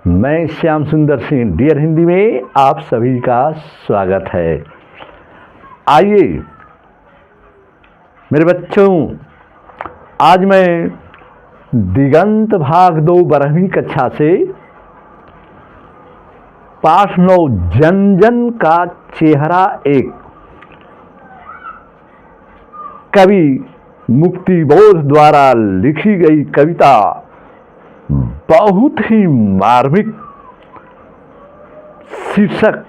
मैं श्याम सुंदर सिंह डियर हिंदी में आप सभी का स्वागत है। आइए मेरे बच्चों, आज मैं दिगंत भाग 2 12वीं कक्षा से पाठ 9 जन जन का चेहरा एक कवि मुक्तिबोध द्वारा लिखी गई कविता बहुत ही मार्मिक शीर्षक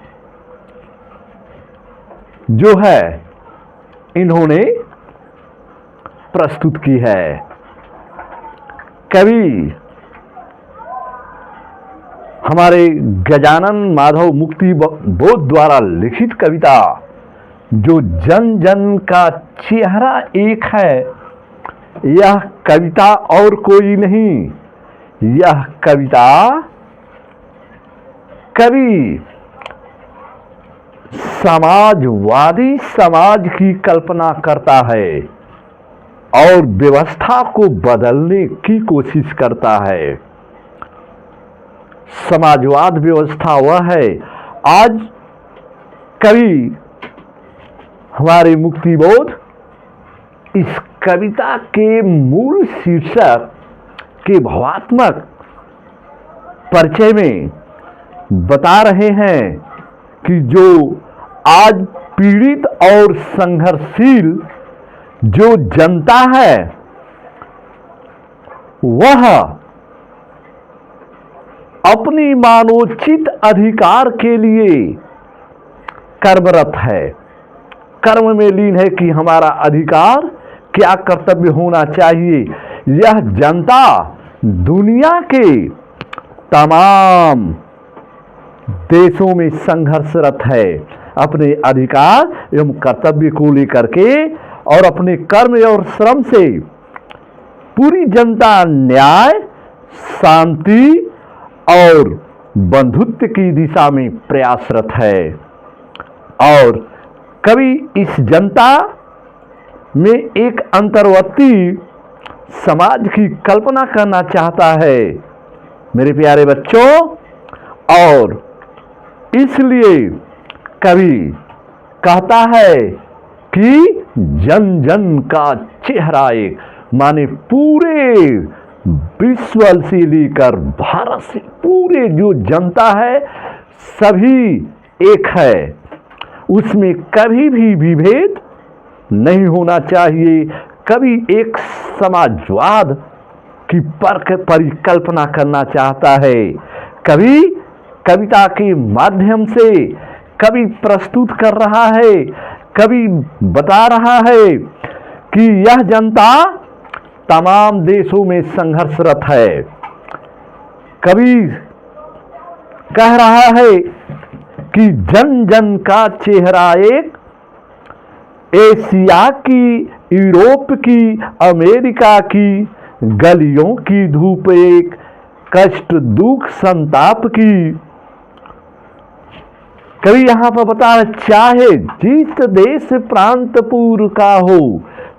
जो है इन्होंने प्रस्तुत की है। कवि हमारे गजानन माधव मुक्तिबोध द्वारा लिखित कविता जो जन जन का चेहरा एक है, यह कविता और कोई नहीं, यह कविता कवि समाजवादी समाज की कल्पना करता है और व्यवस्था को बदलने की कोशिश करता है। समाजवाद व्यवस्था वह है। आज कवि हमारे मुक्तिबोध इस कविता के मूल शीर्षक के भावात्मक परिचय में बता रहे हैं कि जो आज पीड़ित और संघर्षशील जो जनता है वह अपनी मानवोचित अधिकार के लिए कर्मरत है, कर्म में लीन है कि हमारा अधिकार क्या कर्तव्य होना चाहिए। यह जनता दुनिया के तमाम देशों में संघर्षरत है अपने अधिकार एवं कर्तव्य को लेकर के, और अपने कर्म और श्रम से पूरी जनता न्याय, शांति और बंधुत्व की दिशा में प्रयासरत है। और कवि इस जनता में एक अंतर्वर्ती समाज की कल्पना करना चाहता है मेरे प्यारे बच्चों, और इसलिए कवि कहता है कि जन जन का चेहरा एक, माने पूरे विश्व से लेकर भारत से पूरे जो जनता है सभी एक है, उसमें कभी भी विभेद नहीं होना चाहिए। कवि एक समाजवाद की परिकल्पना करना चाहता है। कवि कविता के माध्यम से कवि प्रस्तुत कर रहा है, कवि बता रहा है कि यह जनता तमाम देशों में संघर्षरत है। कवि कह रहा है कि जन जन का चेहरा एक, एशिया की, यूरोप की, अमेरिका की गलियों की धूप एक, कष्ट दुख संताप की। कवि यहां पर बता रहे, चाहे जिस देश प्रांत पूर्व का हो,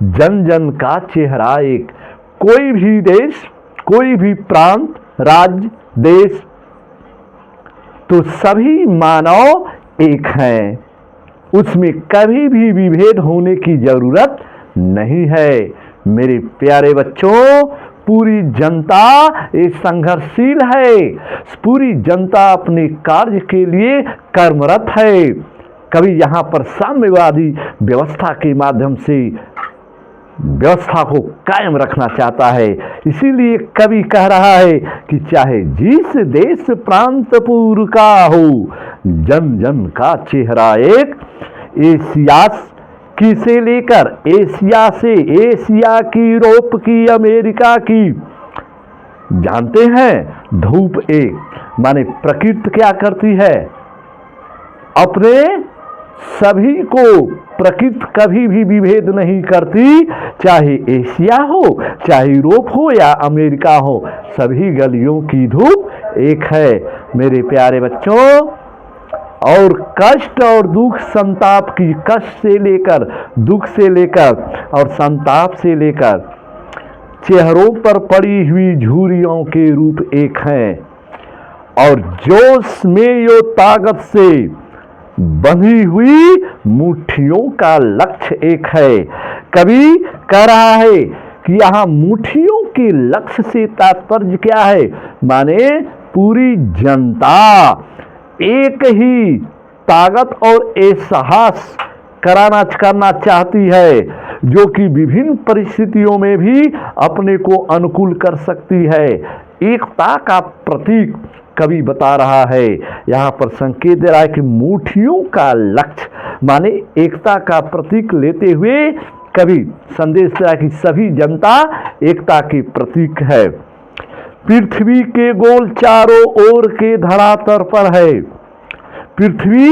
जन जन का चेहरा एक। कोई भी देश, कोई भी प्रांत, राज्य, देश, तो सभी मानव एक हैं, उसमें कभी भी विभेद होने की जरूरत नहीं है। मेरे प्यारे बच्चों, पूरी जनता ये संघर्षशील है, पूरी जनता अपने कार्य के लिए कर्मरत है। कवि यहाँ पर साम्यवादी व्यवस्था के माध्यम से व्यवस्था को कायम रखना चाहता है। इसीलिए कवि कह रहा है कि चाहे जिस देश प्रांत पूर्व का हो, जन जन का चेहरा एक, एशिया की से लेकर, एशिया से, एशिया की, यूरोप की, अमेरिका की। जानते हैं धूप एक, माने प्रकृति क्या करती है, अपने सभी को प्रकृति कभी भी विभेद नहीं करती, चाहे एशिया हो, चाहे यूरोप हो या अमेरिका हो, सभी गलियों की धूप एक है मेरे प्यारे बच्चों। और कष्ट और दुख संताप की, कष्ट से लेकर, दुख से लेकर और संताप से लेकर चेहरों पर पड़ी हुई झुर्रियों के रूप एक हैं। और जोश में यो ताकत से बंधी हुई मुट्ठियों का लक्ष्य एक है। कवि कह रहा है कि यहाँ मुट्ठियों के लक्ष्य से तात्पर्य क्या है, माने पूरी जनता एक ही ताकत और एहसास करना चाहती है, जो कि विभिन्न परिस्थितियों में भी अपने को अनुकूल कर सकती है। एकता का प्रतीक कवि बता रहा है, यहाँ पर संकेत दे रहा है कि मुट्ठियों का लक्ष्य माने एकता का प्रतीक लेते हुए कवि संदेश दे रहा है कि सभी जनता एकता के प्रतीक है। पृथ्वी के गोल चारों ओर के धरातल पर है। पृथ्वी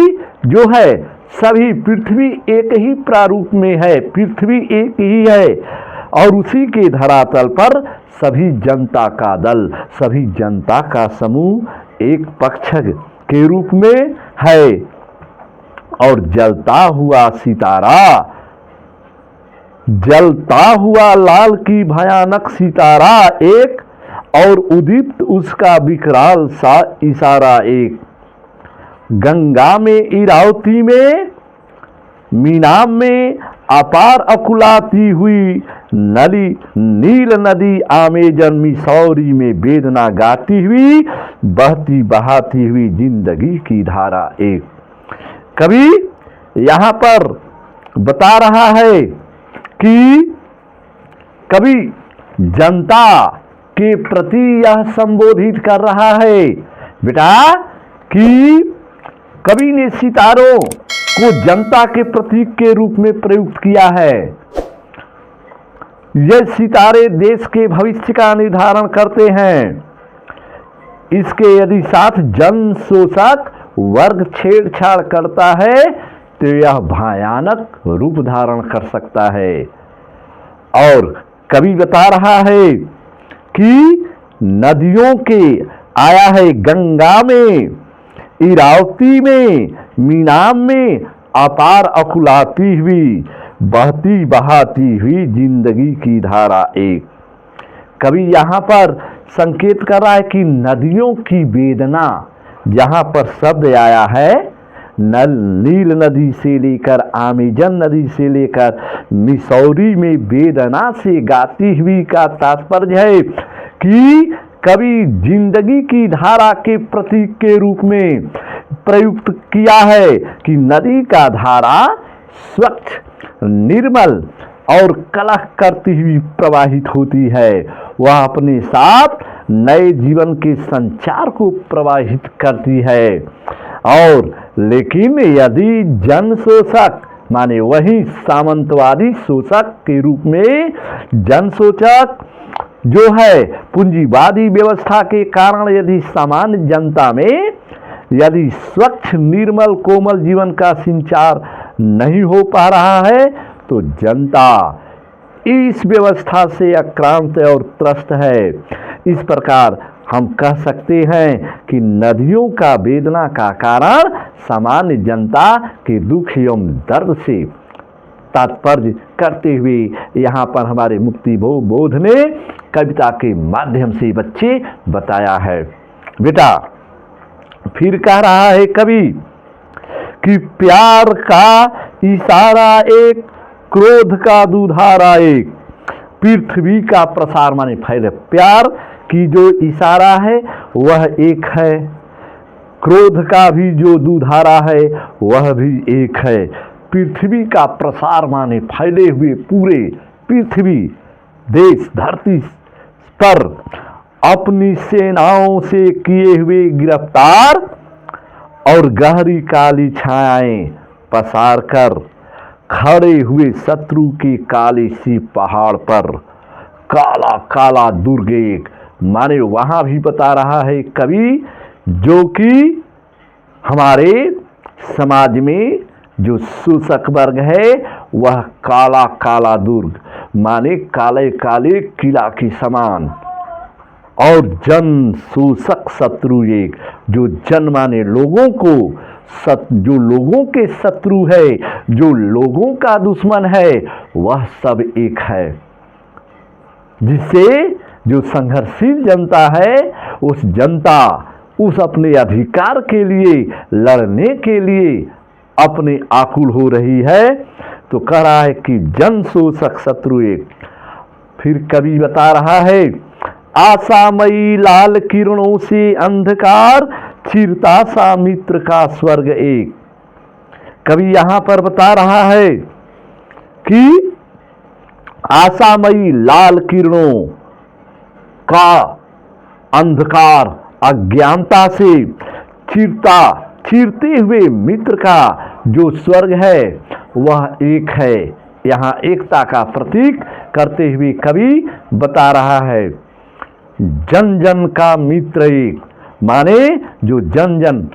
जो है, सभी पृथ्वी एक ही प्रारूप में है, पृथ्वी एक ही है और उसी के धरातल पर सभी जनता का दल, सभी जनता का समूह एक पक्ष के रूप में है। और जलता हुआ सितारा, जलता हुआ लाल की भयानक सितारा एक, और उदीप्त उसका विकराल सा इशारा एक। गंगा में, इरावती में, मीनाम में अपार अकुलाती हुई नदी, नील नदी अमेजन मिसौरी में वेदना गाती हुई, बहती बहाती हुई जिंदगी की धारा एक। कवि यहाँ पर बता रहा है कि कवि जनता के प्रति यह संबोधित कर रहा है बेटा कि कवि ने सितारों को जनता के प्रतीक के रूप में प्रयुक्त किया है। ये सितारे देश के भविष्य का निर्धारण करते हैं। इसके यदि साथ जन शोषक वर्ग छेड़छाड़ करता है तो यह भयानक रूप धारण कर सकता है। और कवि बता रहा है कि नदियों के आया है गंगा में, इरावती में, मीनाम में अपार अकुलाती हुई, बहती बहाती हुई जिंदगी की धारा एक। कवि यहाँ पर संकेत कर रहा है कि नदियों की वेदना, जहाँ पर शब्द आया है नील नदी से लेकर अमेजन नदी से लेकर मिसौरी में वेदना से गाती हुई का तात्पर्य है कि कवि जिंदगी की धारा के प्रतीक के रूप में प्रयुक्त किया है कि नदी का धारा स्वच्छ, निर्मल और कलह करती हुई प्रवाहित होती है। वह अपने साथ नए जीवन के संचार को प्रवाहित करती है। और लेकिन यदि जन शोषक माने वही सामंतवादी शोषक के रूप में जन शोषक जो है पूंजीवादी व्यवस्था के कारण यदि सामान्य जनता में यदि स्वच्छ, निर्मल, कोमल जीवन का संचार नहीं हो पा रहा है तो जनता इस व्यवस्था से आक्रांत और त्रस्त है। इस प्रकार हम कह सकते हैं कि नदियों का वेदना का कारण सामान्य जनता के दुख एवं दर्द से तात्पर्य करते हुए यहाँ पर हमारे मुक्ति बोध ने कविता के माध्यम से बच्चे बताया है। बेटा फिर कह रहा है कवि कि प्यार का इशारा एक, क्रोध का दुधारा एक। पृथ्वी का प्रसार माने फैले, प्यार की जो इशारा है वह एक है, क्रोध का भी जो दुधारा है वह भी एक है। पृथ्वी का प्रसार माने फैले हुए पूरे पृथ्वी, देश, धरती पर अपनी सेनाओं से किए हुए गिरफ्तार और गहरी काली छायाएं पसार कर खड़े हुए शत्रु के काले सी पहाड़ पर काला काला दुर्ग एक। माने वहां भी बता रहा है कवि जो कि हमारे समाज में जो शोषक वर्ग है वह काला काला दुर्ग माने काले काले किला के समान, और जन शोषक शत्रु एक, जो जन माने लोगों को, जो लोगों के शत्रु है, जो लोगों का दुश्मन है वह सब एक है। जिससे जो संघर्षशील जनता है उस जनता उस अपने अधिकार के लिए लड़ने के लिए अपने आकुल हो रही है। तो कह रहा है कि जन शोषक शत्रु एक। फिर कवि बता रहा है, आशामयी लाल किरणों से अंधकार चिरता सा मित्र का स्वर्ग एक। कवि यहां पर बता रहा है कि आशामयी लाल किरणों का अंधकार अज्ञानता से चीरते हुए मित्र का जो स्वर्ग है वह एक है। यहाँ एकता का प्रतीक करते हुए कवि बता रहा है, जन जन का मित्र एक, माने जो जन जन,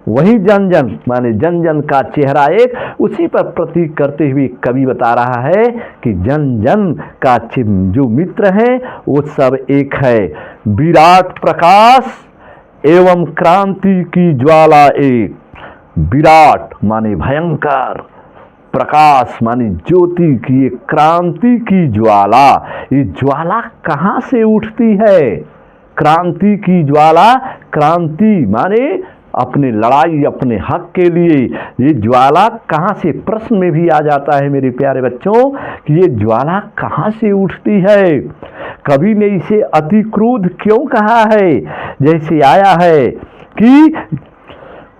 वही जन जन माने जन जन का चेहरा एक, उसी पर प्रतीक करते हुए कवि बता रहा है कि जन जन का जो मित्र है वो सब एक है। विराट प्रकाश एवं क्रांति की ज्वाला एक। विराट माने भयंकर, प्रकाश माने ज्योति की, एक क्रांति की ज्वाला। ये ज्वाला कहाँ से उठती है? क्रांति की ज्वाला, क्रांति माने अपने लड़ाई, अपने हक के लिए। ये ज्वाला कहाँ से, प्रश्न में भी आ जाता है मेरे प्यारे बच्चों कि ये ज्वाला कहाँ से उठती है। कवि ने इसे अति क्रोध क्यों कहा है? जैसे आया है कि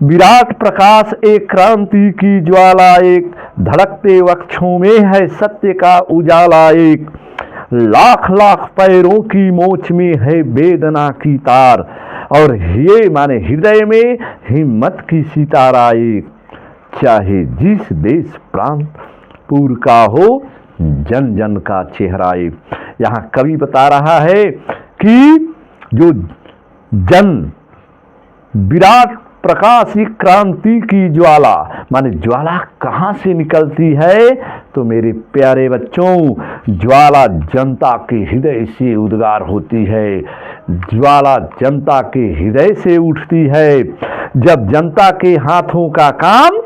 विराट प्रकाश एक, क्रांति की ज्वाला एक, धड़कते वक्षों में है सत्य का उजाला एक, लाख लाख पैरों की मोच में है वेदना की तार, और ये माने हृदय में हिम्मत की सितारा एक। चाहे जिस देश प्रांत पूर्व का हो, जन जन का चेहरा एक। यहाँ कवि बता रहा है कि जो जन, विराट प्रकाश की क्रांति की ज्वाला, माने ज्वाला कहाँ से निकलती है? तो मेरे प्यारे बच्चों, ज्वाला जनता के हृदय से उद्गार होती है। ज्वाला जनता के हृदय से उठती है। जब जनता के हाथों का काम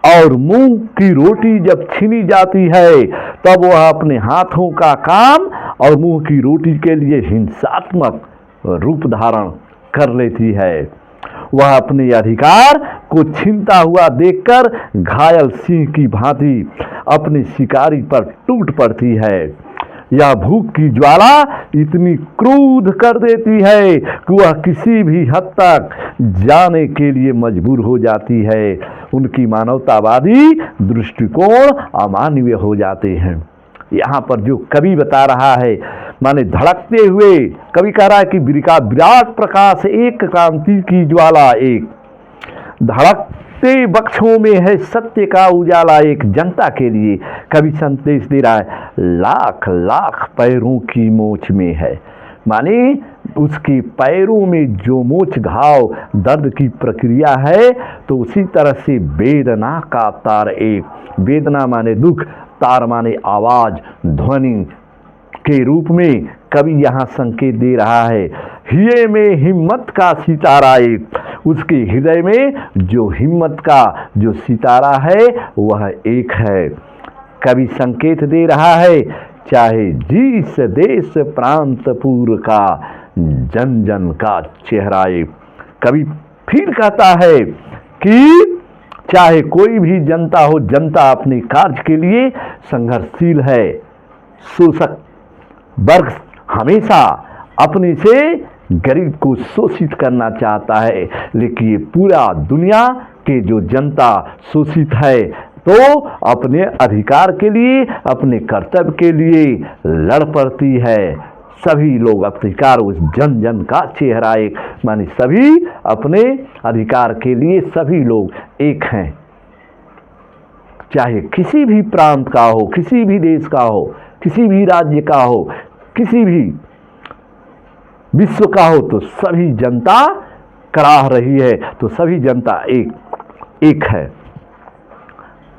और मुंह की रोटी जब छीनी जाती है, तब वह अपने हाथों का काम और मुंह की रोटी के लिए हिंसात्मक रूप धारण कर लेती है। वह अपने अधिकार को छीनता हुआ देखकर घायल सिंह की भांति अपने शिकारी पर टूट पड़ती है। यह भूख की ज्वाला इतनी क्रोध कर देती है कि वह किसी भी हद तक जाने के लिए मजबूर हो जाती है। उनकी मानवतावादी दृष्टिकोण अमानवीय हो जाते हैं। यहाँ पर जो कवि बता रहा है, माने धड़कते हुए, कवि कह रहा है कि विराट प्रकाश एक, क्रांति की ज्वाला एक, धड़कते वक्षों में है सत्य का उजाला एक। जनता के लिए कवि संदेश दे रहा है, लाख लाख पैरों की मोच में है, माने उसके पैरों में जो मोच, घाव, दर्द की प्रक्रिया है, तो उसी तरह से वेदना का तार एक। वेदना माने दुख, तार माने आवाज, ध्वनि के रूप में कवि यहाँ संकेत दे रहा है। हृदय में हिम्मत का सितारा एक, उसके हृदय में जो हिम्मत का जो सितारा है वह एक है। कवि संकेत दे रहा है, चाहे जिस देश प्रांत पूर्व का, जन जन का चेहरा एक। कवि फिर कहता है कि चाहे कोई भी जनता हो, जनता अपने कार्य के लिए संघर्षशील है। शोषक वर्ग हमेशा अपने से गरीब को शोषित करना चाहता है, लेकिन ये पूरा दुनिया के जो जनता शोषित है, तो अपने अधिकार के लिए, अपने कर्तव्य के लिए लड़ पड़ती है। सभी लोग अधिकार, उस जन जन का चेहरा एक, माने सभी अपने अधिकार के लिए सभी लोग एक हैं। चाहे किसी भी प्रांत का हो, किसी भी देश का हो, किसी भी राज्य का हो, किसी भी विश्व का हो, तो सभी जनता कराह रही है, तो सभी जनता एक है।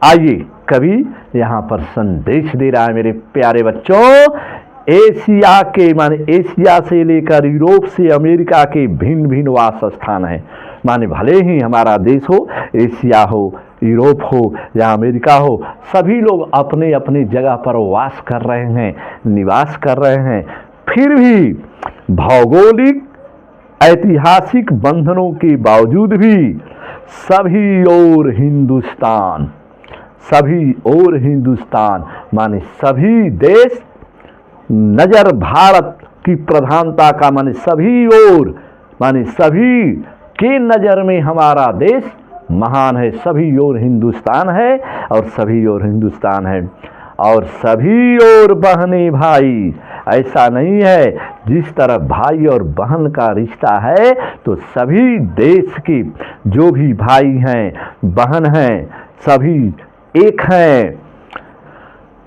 आइए कवि यहाँ पर संदेश दे रहा है मेरे प्यारे बच्चों। एशिया के, माने एशिया से लेकर यूरोप से अमेरिका के भिन्न भिन्न वास स्थान है। माने भले ही हमारा देश हो, एशिया हो, यूरोप हो या अमेरिका हो, सभी लोग अपने अपने जगह पर वास कर रहे हैं, निवास कर रहे हैं। फिर भी भौगोलिक ऐतिहासिक बंधनों के बावजूद भी सभी और हिंदुस्तान, सभी और हिंदुस्तान माने सभी देश, नजर भारत की प्रधानता का माने सभी और, माने सभी के नजर में हमारा देश महान है, सभी और हिंदुस्तान है और सभी और हिंदुस्तान है और सभी और बहने भाई। ऐसा नहीं है, जिस तरह भाई और बहन का रिश्ता है तो सभी देश के जो भी भाई हैं बहन हैं सभी एक हैं।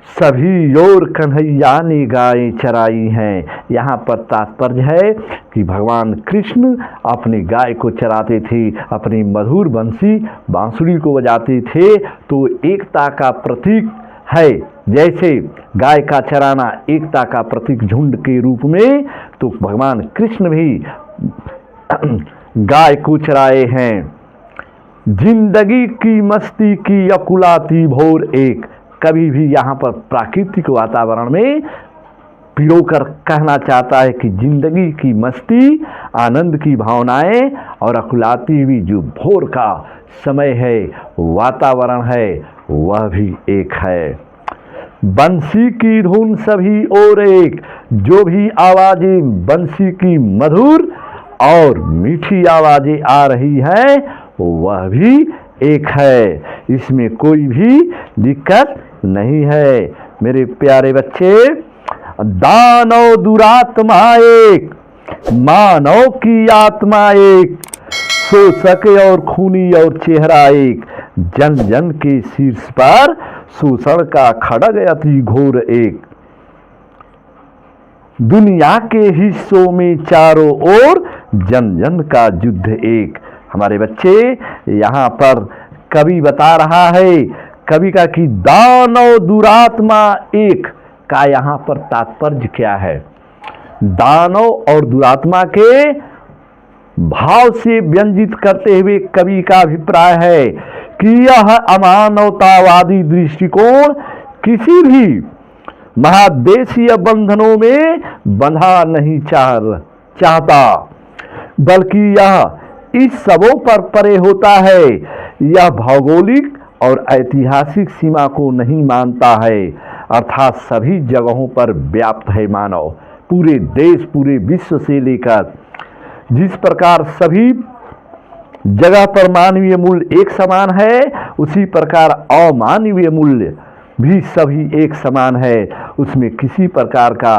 सभी और कन्हैया ने गायें चराई हैं। यहाँ पर तात्पर्य है कि भगवान कृष्ण अपने गाय को चराते थे, अपनी मधुर बंसी बांसुरी को बजाते थे, तो एकता का प्रतीक है। जैसे गाय का चराना एकता का प्रतीक झुंड के रूप में, तो भगवान कृष्ण भी गाय को चराए हैं। जिंदगी की मस्ती की अकुलाती भोर एक, कभी भी यहाँ पर प्राकृतिक वातावरण में पिरोकर कहना चाहता है कि जिंदगी की मस्ती, आनंद की भावनाएं और अकुलाती हुई जो भोर का समय है, वातावरण है, वह भी एक है। बंसी की धुन सभी और एक, जो भी आवाजें बंसी की मधुर और मीठी आवाजें आ रही हैं वह भी एक है, इसमें कोई भी दिक्कत नहीं है। मेरे प्यारे बच्चे, दानव दुरात्मा एक, मानव की आत्मा एक, शोषक और खूनी और चेहरा एक, जन जन के शीर्ष पर शोषण का खड़ग अति घोर एक, दुनिया के हिस्सों में चारों ओर जन जन का युद्ध एक। हमारे बच्चे, यहाँ पर कवि बता रहा है, कवि का कि दानव दुरात्मा एक का यहाँ पर तात्पर्य क्या है। दानव और दुरात्मा के भाव से व्यंजित करते हुए कवि का अभिप्राय है कि यह अमानवतावादी दृष्टिकोण किसी भी महादेशीय बंधनों में बंधा नहीं चाहता, बल्कि यह इस सबों पर परे होता है। यह भौगोलिक और ऐतिहासिक सीमा को नहीं मानता है, अर्थात सभी जगहों पर व्याप्त है मानव, पूरे देश, पूरे विश्व से लेकर। जिस प्रकार सभी जगह पर मानवीय मूल्य एक समान है, उसी प्रकार अमानवीय मूल्य भी सभी एक समान है, उसमें किसी प्रकार का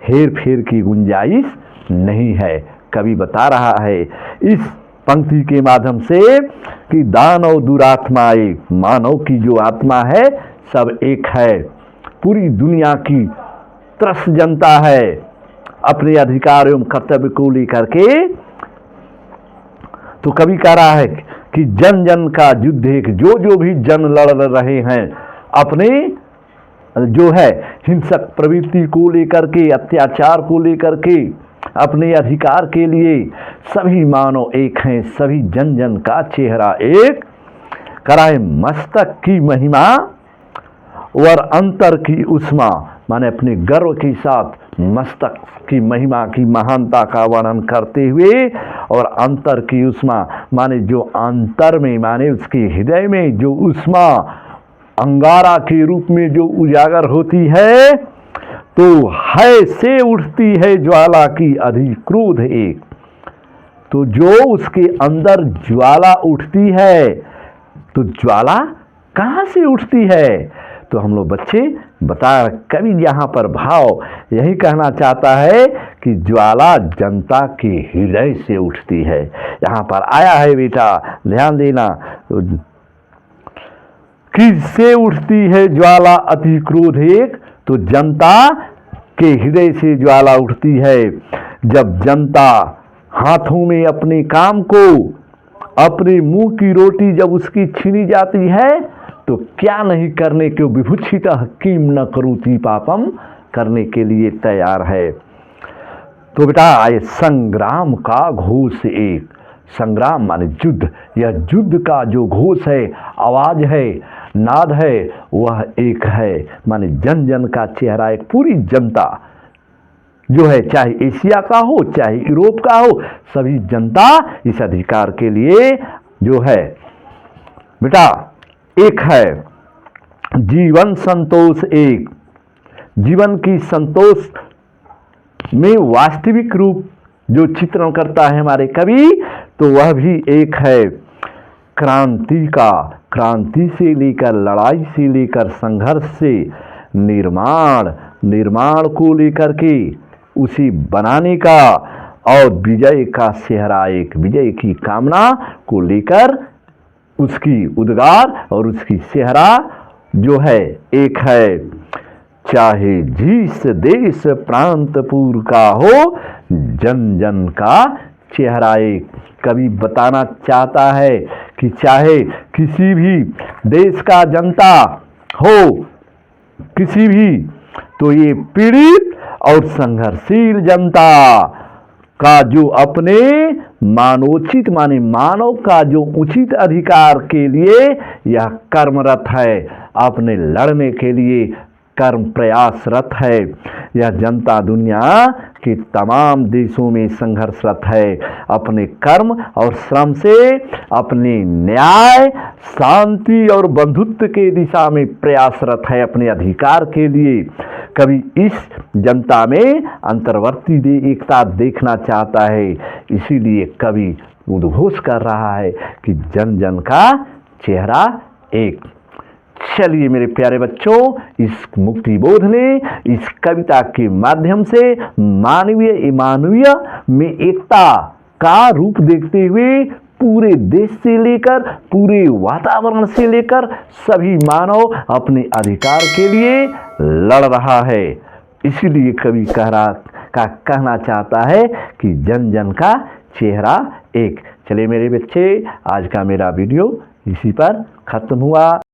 हेर फेर की गुंजाइश नहीं है। कवि बता रहा है इस पंक्ति के माध्यम से कि दानव दुरात्मा एक, मानव की जो आत्मा है सब एक है, पूरी दुनिया की त्रस्त जनता है अपने अधिकार एवं कर्तव्य को लेकर के। तो कवि कह रहा है कि जन जन का युद्ध एक, जो जो भी जन लड़ रहे हैं अपने जो है हिंसक प्रवृत्ति को लेकर के, अत्याचार को लेकर के, अपने अधिकार के लिए, सभी मानव एक हैं, सभी जन जन का चेहरा एक। कराए मस्तक की महिमा और अंतर की उष्मा, माने अपने गर्व के साथ मस्तक की महिमा की महानता का वर्णन करते हुए, और अंतर की उष्मा माने जो अंतर में, माने उसके हृदय में जो उष्मा अंगारा के रूप में जो उजागर होती है, तो है से उठती है ज्वाला की अधिक क्रोध एक। तो जो उसके अंदर ज्वाला उठती है, तो ज्वाला कहाँ से उठती है? तो हम लोग बच्चे बता, कवि यहाँ पर भाव यही कहना चाहता है कि ज्वाला जनता के हृदय से उठती है। यहाँ पर आया है बेटा, ध्यान देना, किससे उठती है ज्वाला अति क्रोध एक, तो जनता के हृदय से ज्वाला उठती है। जब जनता हाथों में अपने काम को, अपने मुंह की रोटी जब उसकी छीनी जाती है, तो क्या नहीं करने के, विभुक्षित किम न करोति पापम, करने के लिए तैयार है। तो बेटा आए संग्राम का घोष एक, संग्राम माने युद्ध, यह युद्ध का जो घोष है, आवाज है, नाद है, वह एक है, माने जन जन का चेहरा एक, पूरी जनता जो है, चाहे एशिया का हो चाहे यूरोप का हो, सभी जनता इस अधिकार के लिए जो है बेटा एक है जीवन संतोष। एक जीवन की संतोष में वास्तविक रूप जो चित्रण करता है हमारे कवि, तो वह भी एक है क्रांति का। क्रांति से लेकर, लड़ाई से लेकर, संघर्ष से निर्माण को लेकर के उसे बनाने का, और विजय का सेहरा, एक विजय की कामना को लेकर उसकी उद्गार और उसकी सेहरा जो है एक है, चाहे जिस देश प्रांत पूर का हो, जन जन का चेहरा एक। कवि बताना चाहता है कि चाहे किसी भी देश का जनता हो, किसी भी, तो ये पीड़ित और संघर्षशील जनता का जो अपने मानवोचित माने मानव का जो उचित अधिकार के लिए यह कर्मरत है, अपने लड़ने के लिए कर्म प्रयासरत है। यह जनता दुनिया के तमाम देशों में संघर्षरत है, अपने कर्म और श्रम से अपने न्याय, शांति और बंधुत्व के दिशा में प्रयासरत है अपने अधिकार के लिए। कवि इस जनता में अंतर्वर्ती एकता देखना चाहता है, इसीलिए कवि उद्घोष कर रहा है कि जन जन का चेहरा एक। चलिए मेरे प्यारे बच्चों, इस मुक्ति बोध ने इस कविता के माध्यम से मानवीय मानवीय में एकता का रूप देखते हुए पूरे देश से लेकर पूरे वातावरण से लेकर सभी मानव अपने अधिकार के लिए लड़ रहा है। इसीलिए कवि कहना चाहता है कि जन जन का चेहरा एक। चलिए मेरे बच्चे, आज का मेरा वीडियो इसी पर खत्म हुआ।